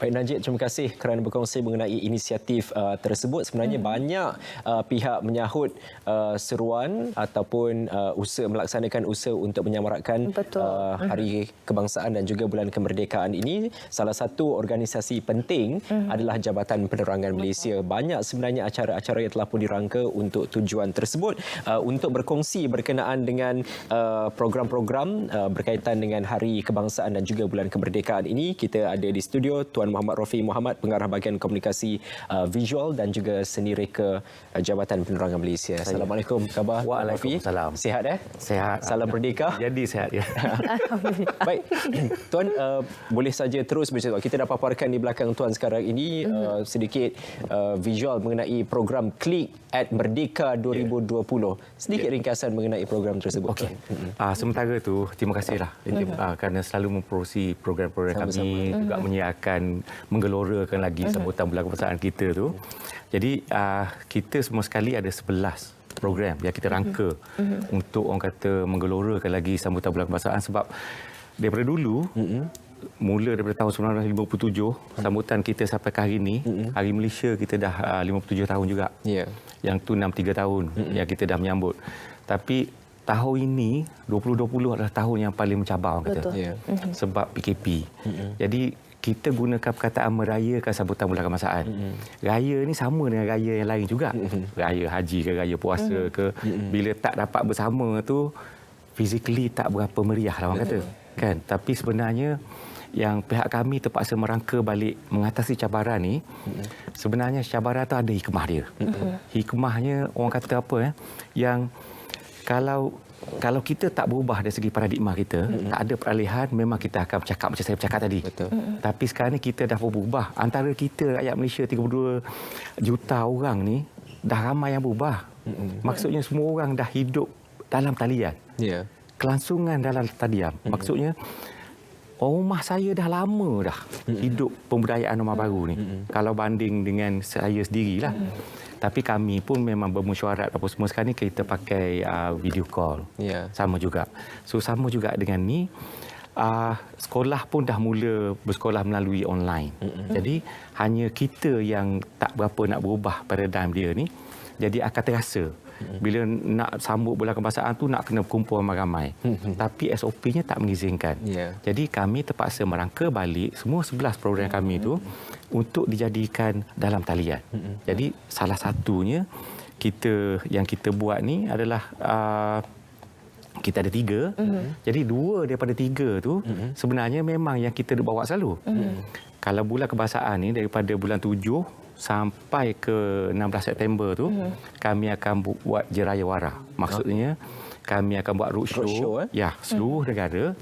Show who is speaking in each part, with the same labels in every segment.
Speaker 1: Baik Najib, terima kasih kerana berkongsi mengenai inisiatif tersebut. Sebenarnya banyak pihak menyahut seruan ataupun melaksanakan usaha untuk menyamarakkan Hari Kebangsaan dan juga Bulan Kemerdekaan ini. Salah satu organisasi penting adalah Jabatan Penerangan Malaysia. Banyak sebenarnya acara-acara yang telah pun dirangka untuk tujuan tersebut. Untuk berkongsi berkenaan dengan program-program berkaitan dengan Hari Kebangsaan dan juga Bulan Kemerdekaan ini, kita ada di studio Tuan Muhammad Rafi Muhammad, Pengarah Bahagian Komunikasi Visual dan juga Seni Reka Jabatan Penerangan Malaysia. Assalamualaikum, khabar Rafi?
Speaker 2: Waalaikumsalam.
Speaker 1: Sihat
Speaker 2: Sihat.
Speaker 1: Salam Merdeka.
Speaker 2: Jadi sihat ya.
Speaker 1: Baik, Tuan boleh saja terus bercerita. Kita dah paparkan di belakang Tuan sekarang ini sedikit visual mengenai program Klik at Merdeka 2020. Sedikit ringkasan mengenai program tersebut.
Speaker 2: Okey. Sementara tu terima kasihlah kerana selalu memproduksi program-program kami, juga menyiarkan, menggelorakan lagi sambutan Bulan Kebangsaan kita tu. Jadi kita semua sekali ada 11 program yang kita rangka untuk orang kata menggelorakan lagi sambutan Bulan Kebangsaan, sebab daripada dulu mula daripada tahun 1957 sambutan kita sampai ke hari ini, Hari Malaysia kita dah 57 tahun juga. Yang tu 63 tahun yang kita dah menyambut. Tapi tahun ini 2020 adalah tahun yang paling mencabar orang kata. Sebab PKP. Jadi kita gunakan perkataan merayakan sambutan Bulan Kebangsaan. Raya ni sama dengan raya yang lain juga. Raya haji ke raya puasa ke, bila tak dapat bersama tu physically tak berapa meriah lah orang kata. Kan? Tapi sebenarnya yang pihak kami terpaksa merangka balik mengatasi cabaran ni, sebenarnya cabaran tu ada hikmah dia. Hikmahnya orang kata apa yang kalau kita tak berubah dari segi paradigma kita, tak ada peralihan, memang kita akan bercakap macam saya bercakap tadi. Tapi sekarang ni kita dah berubah. Antara kita rakyat Malaysia 32 juta orang ni dah ramai yang berubah. Maksudnya semua orang dah hidup dalam talian. Kelangsungan dalam talian. Maksudnya orang rumah saya dah lama dah hidup pembudayaan rumah baru ni. Kalau banding dengan saya sendirilah. Tapi kami pun memang bermesyuarat apa semua. Sekarang ni kita pakai video call. Sama juga. So sama juga dengan ni, sekolah pun dah mula bersekolah melalui online. Jadi hanya kita yang tak berapa nak berubah paradigm dia ni. Jadi akan terasa. Bila nak sambut Bulan Kebangsaan tu nak kena berkumpul ramai-ramai. Tapi SOP-nya tak mengizinkan. Jadi kami terpaksa merangka balik semua 11 program kami tu untuk dijadikan dalam talian. Jadi salah satunya yang kita buat ni adalah kita ada 3. Jadi 2 daripada 3 tu sebenarnya memang yang kita bawa selalu. Kalau Bulan Kebangsaan ni daripada bulan 7 sampai ke 16 September tu kami akan buat jeraya wara. Maksudnya kami akan buat roadshow seluruh negara.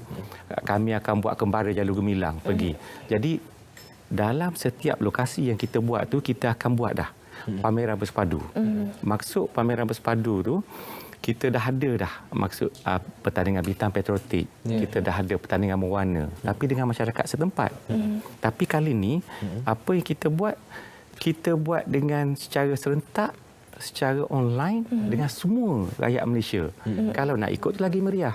Speaker 2: Kami akan buat kembara jalur gemilang pergi. Jadi dalam setiap lokasi yang kita buat tu kita akan buat dah pameran bersepadu. Maksud pameran bersepadu tu kita dah ada dah maksud pertandingan bintang patriotik. Kita dah ada pertandingan mewarna tapi dengan masyarakat setempat. Tapi kali ni apa yang kita buat dengan secara serentak, secara online dengan semua rakyat Malaysia. Kalau nak ikut tu lagi meriah.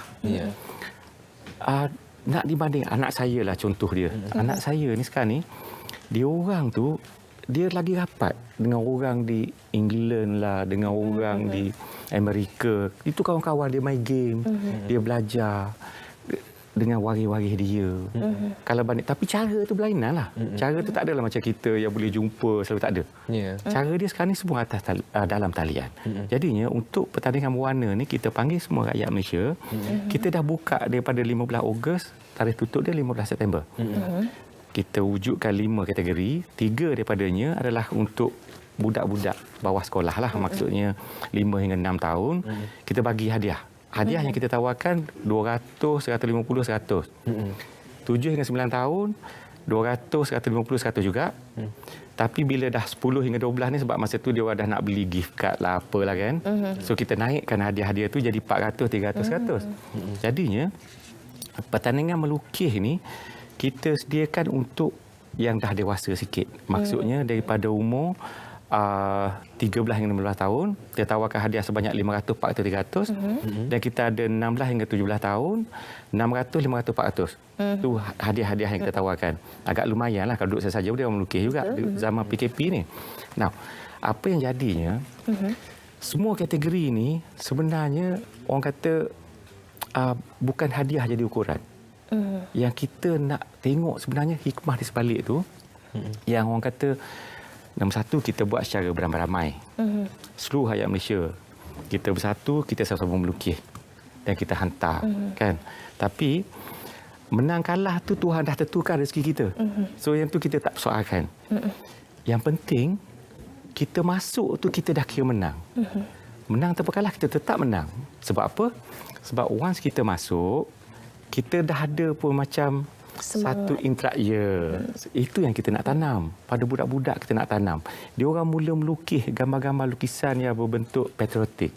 Speaker 2: Nak dibanding anak saya lah contoh dia. Anak saya ni sekarang ni, dia lagi rapat dengan orang di England lah, dengan orang di Amerika. Itu kawan-kawan dia main game, dia belajar dengan waris-waris dia. Kalau banding, tapi cara tu berlainan lah. Cara tu tak adalah macam kita yang boleh jumpa selalu, tak ada. Cara dia sekarang ni semua atas dalam talian. Jadinya untuk pertandingan berwarna ni kita panggil semua rakyat Malaysia. Kita dah buka daripada 15 Ogos, tarikh tutup dia 15 September. Kita wujudkan 5 kategori. 3 daripadanya adalah untuk budak-budak bawah sekolah lah. Maksudnya 5 hingga 6 tahun. Kita bagi hadiah. Hadiah yang kita tawarkan 200, 150, 100. 7 hingga 9 tahun, 200, 150, 100 juga. Tapi bila dah 10 hingga 12 ni, sebab masa tu dia dah nak beli gift card lah apalah kan. So kita naikkan hadiah-hadiah tu jadi 400, 300, 100. Jadinya pertandingan melukis ni kita sediakan untuk yang dah dewasa sikit. Maksudnya daripada umur 13 hingga 16 tahun, kita tawarkan hadiah sebanyak 500, 400, 300. Dan kita ada 16 hingga 17 tahun, 600, 500, 400. Itu hadiah-hadiah yang kita tawarkan. Agak lumayanlah kalau duduk saja dia melukis juga zaman PKP ni. Nah, apa yang jadinya, semua kategori ni sebenarnya orang kata bukan hadiah jadi ukuran. Yang kita nak tengok sebenarnya hikmah di sebalik tu, yang orang kata nombor satu, kita buat secara beramai-ramai. Seluruh rakyat Malaysia, kita bersatu, kita sama-sama melukis. Dan kita hantar. Kan? Tapi, menang kalah tu Tuhan dah tentukan rezeki kita. So, yang tu kita tak persoalkan. Yang penting, kita masuk tu kita dah kira menang. Menang atau kalah, kita tetap menang. Sebab apa? Sebab once kita masuk, kita dah ada pun macam satu interact. Itu yang kita nak tanam. Pada budak-budak kita nak tanam. Dia orang mula melukis gambar-gambar lukisan yang berbentuk patriotik.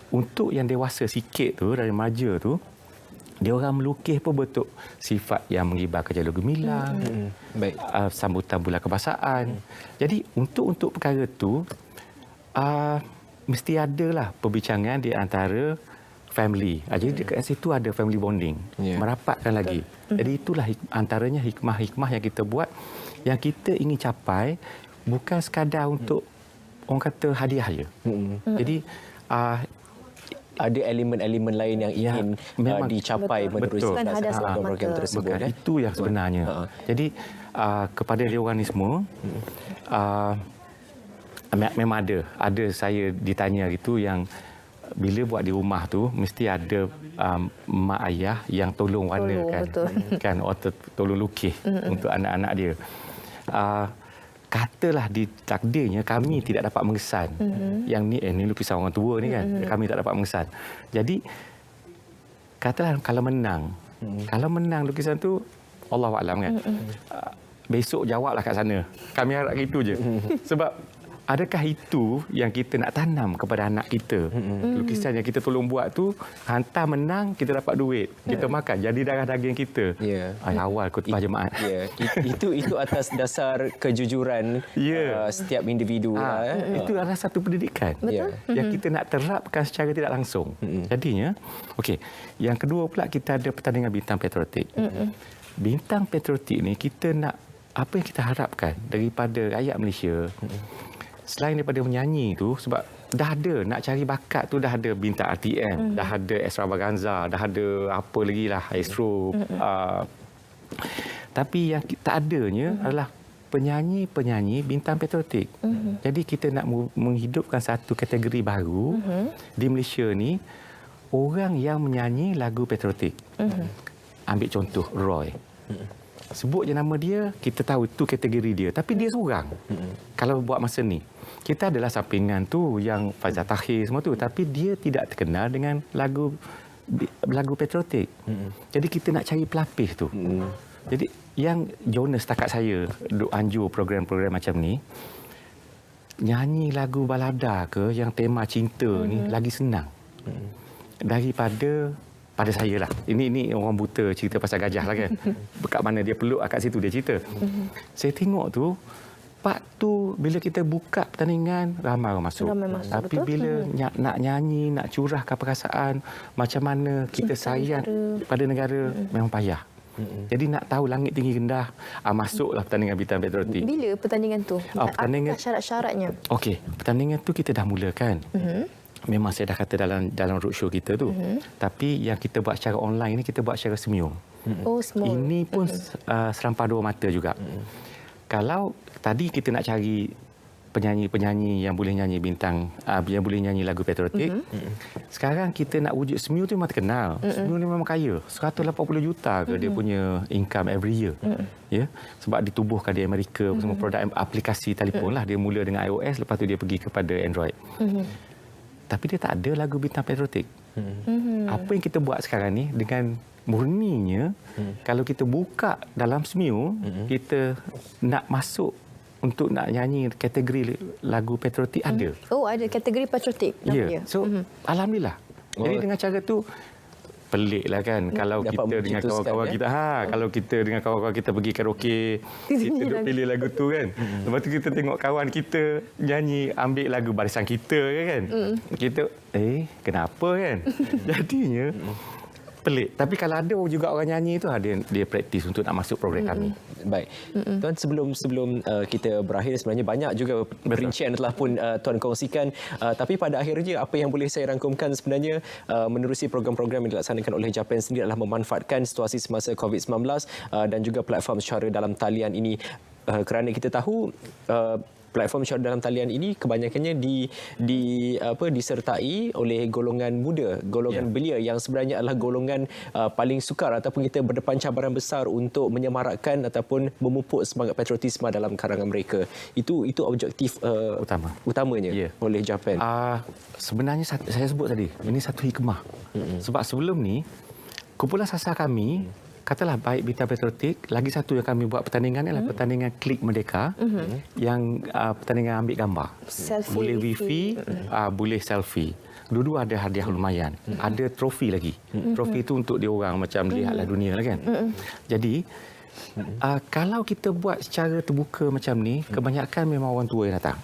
Speaker 2: Untuk yang dewasa sikit tu, dari remaja tu, dia orang melukis pun bentuk sifat yang mengibarkan jalur gemilang, sambutan bulan kebangsaan. Jadi untuk perkara tu mesti adalah perbincangan di antara family. Jadi dekat situ ada family bonding. Merapatkan lagi. Jadi itulah antaranya hikmah-hikmah yang kita buat, yang kita ingin capai bukan sekadar untuk orang kata hadiah je. Jadi
Speaker 1: ada elemen-elemen lain yang ingin dicapai meneruskan program tersebut.
Speaker 2: Itu yang sebenarnya. Jadi kepada diorang ni semua, memang ada saya ditanya gitu yang bila buat di rumah tu mesti ada mak ayah yang tolong warnakan, kan, atau tolong lukis untuk anak-anak dia. Katalah di takdirnya kami tidak dapat mengesan. Yang ni lukisan orang tua ni kan, kami tak dapat mengesan. Jadi katalah kalau menang, lukisan tu Allahu a'lam kan. Besok jawablah kat sana. Kami harap gitu je. Sebab adakah itu yang kita nak tanam kepada anak kita? Lukisan yang kita tolong buat tu, hantar menang, kita dapat duit. Kita makan, jadi darah daging kita. Awal khutbah jemaat.
Speaker 1: Itu atas dasar kejujuran setiap individu.
Speaker 2: Itu adalah satu pendidikan yang kita nak terapkan secara tidak langsung. Jadinya, okey. Yang kedua pula, kita ada pertandingan bintang patriotik. Bintang patriotik ni, kita nak, apa yang kita harapkan daripada rakyat Malaysia, selain daripada menyanyi tu, sebab dah ada, nak cari bakat tu dah ada bintang RTM, dah ada extravaganza, dah ada apa lagi lah, Astro. Tapi yang tak adanya adalah penyanyi-penyanyi bintang patriotik. Jadi kita nak menghidupkan satu kategori baru di Malaysia ni, orang yang menyanyi lagu patriotik. Ambil contoh Roy. Sebut je nama dia, kita tahu itu kategori dia. Tapi dia seorang. Kalau buat masa ni, kita adalah sampingan tu yang Faizal Tahir semua tu. Tapi dia tidak terkenal dengan lagu patriotik. Jadi kita nak cari pelapis tu. Jadi yang Jonas setakat saya duk anjur program-program macam ni, nyanyi lagu balada ke yang tema cinta ni lagi senang. Daripada pada saya lah. Ini orang buta cerita pasal gajah lah kan. Kat mana dia peluk, kat situ dia cerita. Saya tengok tu, part tu bila kita buka pertandingan, ramai orang masuk. Tapi bila nak nyanyi, nak curahkan perasaan, macam mana kita sayang pada negara, memang payah. Jadi nak tahu langit tinggi rendah, masuklah pertandingan bintang patriotik.
Speaker 3: Bila pertandingan tu? Apakah syarat-syaratnya?
Speaker 2: Okey, pertandingan tu kita dah mulakan. Memang saya dah kata dalam roadshow kita tu. Tapi yang kita buat secara online ni, kita buat secara semua. Ini pun serampar dua mata juga. Kalau tadi kita nak cari penyanyi-penyanyi yang boleh nyanyi bintang, yang boleh nyanyi lagu patriotik, sekarang kita nak wujud SMU tu memang terkenal. SMU ni memang kaya. 180 juta ke dia punya income every year. Ya, sebab ditubuhkan di Amerika, semua produk aplikasi telefon lah. Dia mula dengan iOS, lepas tu dia pergi kepada Android. Tapi dia tak ada lagu bintang patriotik. Apa yang kita buat sekarang ni dengan murninya, kalau kita buka dalam SMU, kita nak masuk untuk nak nyanyi kategori lagu patriotik ada.
Speaker 3: Ada kategori patriotik.
Speaker 2: So alhamdulillah. Jadi dengan cara tu pelik lah kan kalau kita dengan kawan-kawan kita kalau kita dengan kawan-kawan kita pergi karaoke, kita duk pilih lagu tu kan. Lepas tu kita tengok kawan kita nyanyi ambil lagu barisan kita kan. Kita kenapa kan? Jadinya pelik. Tapi kalau ada juga orang nyanyi tu dia praktis untuk nak masuk program kami.
Speaker 1: Baik. Tuan, sebelum kita berakhir, sebenarnya banyak juga perincian telah pun Tuan kongsikan. Tapi pada akhirnya apa yang boleh saya rangkumkan sebenarnya menerusi program-program yang dilaksanakan oleh Japan sendiri adalah memanfaatkan situasi semasa COVID-19 dan juga platform secara dalam talian ini. Kerana kita tahu platform secara dalam talian ini kebanyakannya disertai oleh golongan muda, golongan belia yang sebenarnya adalah golongan paling sukar ataupun kita berdepan cabaran besar untuk menyemarakkan ataupun memupuk semangat patriotisme dalam kalangan mereka. Itu objektif utamanya oleh Japan.
Speaker 2: Sebenarnya saya sebut tadi, ini satu hikmah. Sebab sebelum ni kumpulan sasar kami katalah baik Bintang Patriotik, lagi satu yang kami buat pertandingan adalah pertandingan Klik Merdeka yang pertandingan ambil gambar.
Speaker 3: Selfie.
Speaker 2: Boleh wifi, boleh selfie. Dua-dua ada hadiah lumayan. Ada trofi lagi. Trofi itu untuk dia orang macam lihatlah dunia lah kan. Jadi kalau kita buat secara terbuka macam ni, kebanyakan memang orang tua yang datang.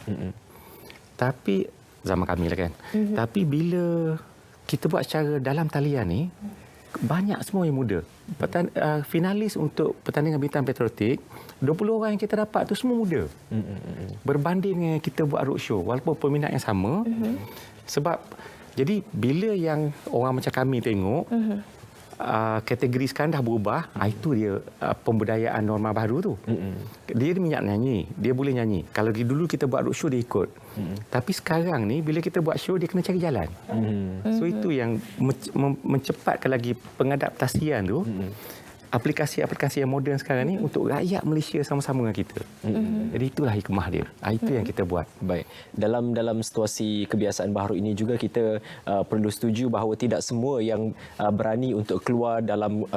Speaker 2: Tapi zaman kami lah kan. Tapi bila kita buat secara dalam talian ni, banyak semua yang muda. Finalis untuk pertandingan Bintang Patriotik, 20 orang yang kita dapat tu semua muda. Berbanding dengan kita buat roadshow, walaupun peminat yang sama. Sebab, jadi bila yang orang macam kami tengok, kategori sekarang dah berubah, itu dia pembudayaan norma baru tu. Dia minat nyanyi, dia boleh nyanyi. Kalau dulu kita buat roadshow, dia ikut. Tapi sekarang ni, bila kita buat show, dia kena cari jalan. So itu yang mencepatkan lagi pengadaptasian tu. Aplikasi-aplikasi yang moden sekarang ni untuk rakyat Malaysia sama-sama dengan kita. Jadi itulah hikmah dia. Itu yang kita buat.
Speaker 1: Baik. Dalam situasi kebiasaan baru ini juga kita perlu setuju bahawa tidak semua yang berani untuk keluar dalam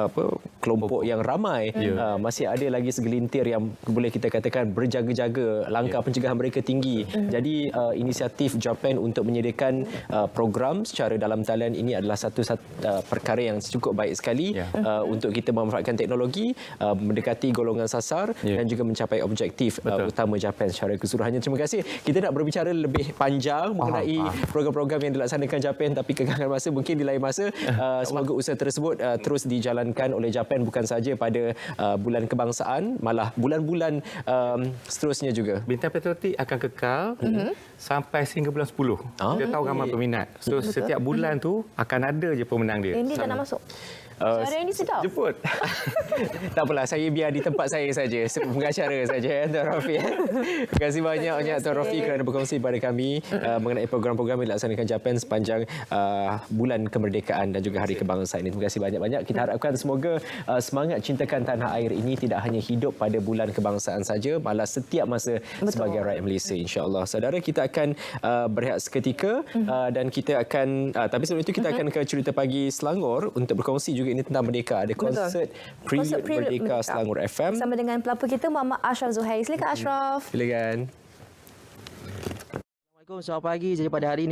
Speaker 1: kelompok yang ramai. Masih ada lagi segelintir yang boleh kita katakan berjaga-jaga, langkah pencegahan mereka tinggi. Jadi inisiatif Japan untuk menyediakan program secara dalam talian ini adalah satu perkara yang cukup baik sekali untuk kita memanfaatkan teknologi, mendekati golongan sasar dan juga mencapai objektif utama Japan secara keseluruhannya. Terima kasih. Kita nak berbicara lebih panjang mengenai program-program yang dilaksanakan Japan, tapi kekangan masa mungkin di lain masa. Semoga usaha tersebut terus dijalankan oleh Japan bukan sahaja pada bulan kebangsaan, malah bulan-bulan seterusnya juga.
Speaker 2: Bintang Patriotik akan kekal sampai sehingga bulan 10. Kita tahu ramai peminat. So setiap bulan tu akan ada je pemenang dia.
Speaker 3: Ini tak nak masuk. Suara ini sedap.
Speaker 2: Jemput.
Speaker 1: Tak apalah, saya biar di tempat saya saja, pengacara saja Tuan Rafi. Terima kasih banyak Tuan Rafi kerana berkongsi kepada kami mengenai program-program yang dilaksanakan Japan sepanjang bulan kemerdekaan dan juga hari kebangsaan ini. Terima kasih banyak-banyak. Kita harapkan semoga semangat cintakan tanah air ini tidak hanya hidup pada bulan kebangsaan saja, malah setiap masa sebagai rakyat Malaysia, insya-Allah. Saudara, kita akan berehat seketika dan kita akan tapi sebelum itu kita akan ke Cerita Pagi Selangor untuk berkongsi juga ini tentang Merdeka. Ada konsert Prelude Merdeka Selangor FM.
Speaker 3: Sama dengan pelapor kita Muhammad Ashraf Zuhairi. Silakan Ashraf.
Speaker 1: Silakan.
Speaker 4: Assalamualaikum, selamat pagi. Jadi pada hari ini